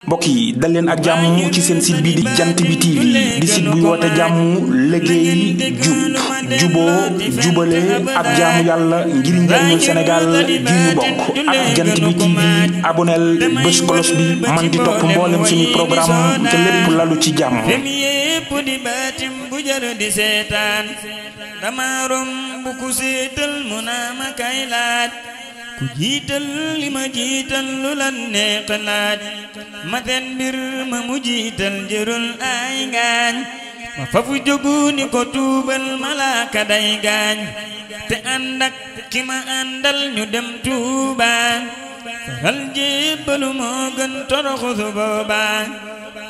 mbokk yi dal leen ak jàmm ci seen site bi di jant bi TV di site buy woote jàmm liggéey juboo jubale ak jaamu yàlla ngir njariñu Sénégal gi ñu bokk ak jant bi TV aboneel bés kolos bi man di topp mboolem suñu programme te lépp lalu ci jàmm. ku jiital li ma jiital lu la neex laaj ma teen mbir ma mu jiital jërul ay ngaañ ma fafu jógu ni ko tuubal malaaka day gaañ te ànd ak ki ma àndal ñu dem Tuuba faral jébbalu moo gën toroxu su booba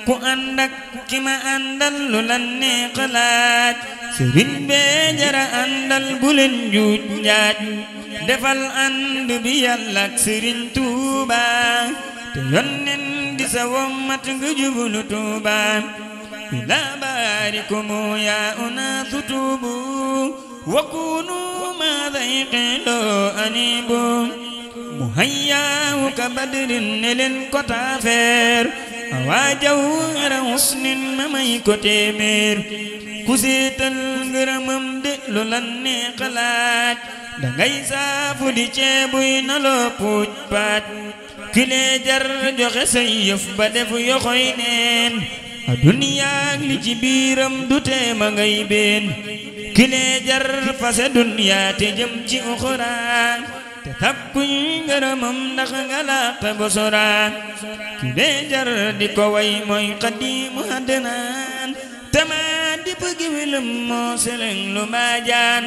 ku ànd ak ki ma àndal lu la neex laaj sëriñ bee jara àndal bu leen njuuj njaaj defal ànd bi yàlla ak sëriñ Tuuba te yonnen di sa wommat nga jublu Tuuba ila baarikumu yaa unaasu tuubu wa kunu ma dayqilo anibu muhayyaawu ka badrin ne leen ko taafeer awaa jawhara husnin ma may ko téeméer ku seetal ngërëmam de lu la neex laaj dangay saafu di ceebuy na loo puuj paaj kilee jar joxe say yëf ba defu yoxoy neen aduniyaak li ci biiram du teema ngay been kilee jar fase duniyaa te jëm ci uxuraan te takkuñ ngërëmam ndax nga làq bosoraan kilee jar di ko way mooy xadiimu àddinaan tamaa di bëggi wilam moo seleng lu maajaan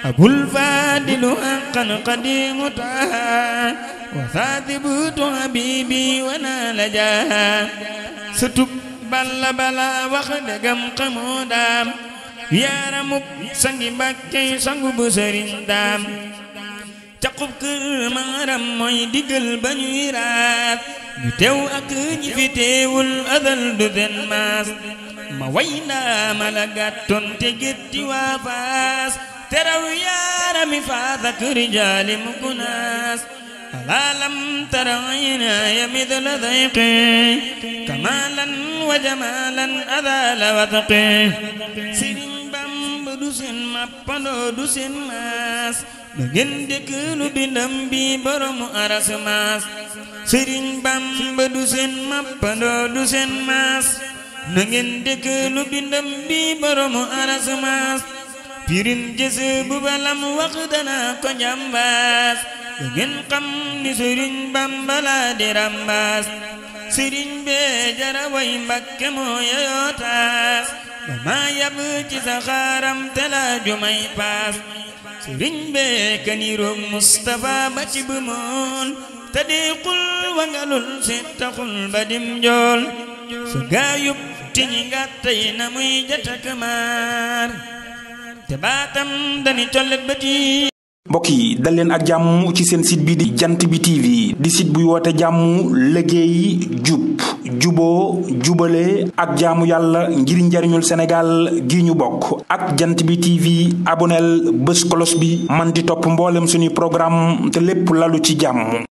abul faadilu haqqan qadimu taha wa saatibutu habibi wa naala jaha sutub balla bala wax dëggam xamoo daam yaaramuk sangi Mbàkke sangu bu sëriñ daam caqub kër maaram mooy diggal ba ñuy raat ñu teew ak ñi fi teewul adal du den maas ma way ndaama la gàttoon te gétti waa Faas teraw yaarami Faas ak rijaali mukunaas alaalam tara aynaaya midla dayqi kamaalan wa jamaalan adaala wataqi Sëriñ Bamba du seen mappandoo du seen maas da ngeen dëkk lu bindam bi boromu aras maas Sëriñ Bamba du seen mappandoo du seen maas na ngeen dëkk lu bindam bi boromu aras maas pirim jëse bu balam wax dana ko njambaas da ngeen xam ni Sëriñ Bamba la di rambaas sëriñ bee jara way Mbàkke moo yeyoo taas dama yab ci sa xaaram te la jumay paas sëriñ bee kaniroog Mustafa ba ci bu moon te di xul wangalul si taxul ba dim njool su gaayub tiñi ngàttay na muy jatak maar te baatam dani collet ba ti mbokk yi dal leen ak jàmm ci seen site bi di jant bi TV di site buy woote jàmm liggéey juboo jubale ak jaamu yàlla ngir njariñul Sénégal gi ñu bokk ak jant bi TV aboneel bés kolos bi man di topp mboolem suñuy programme te lépp lalu ci jàmm.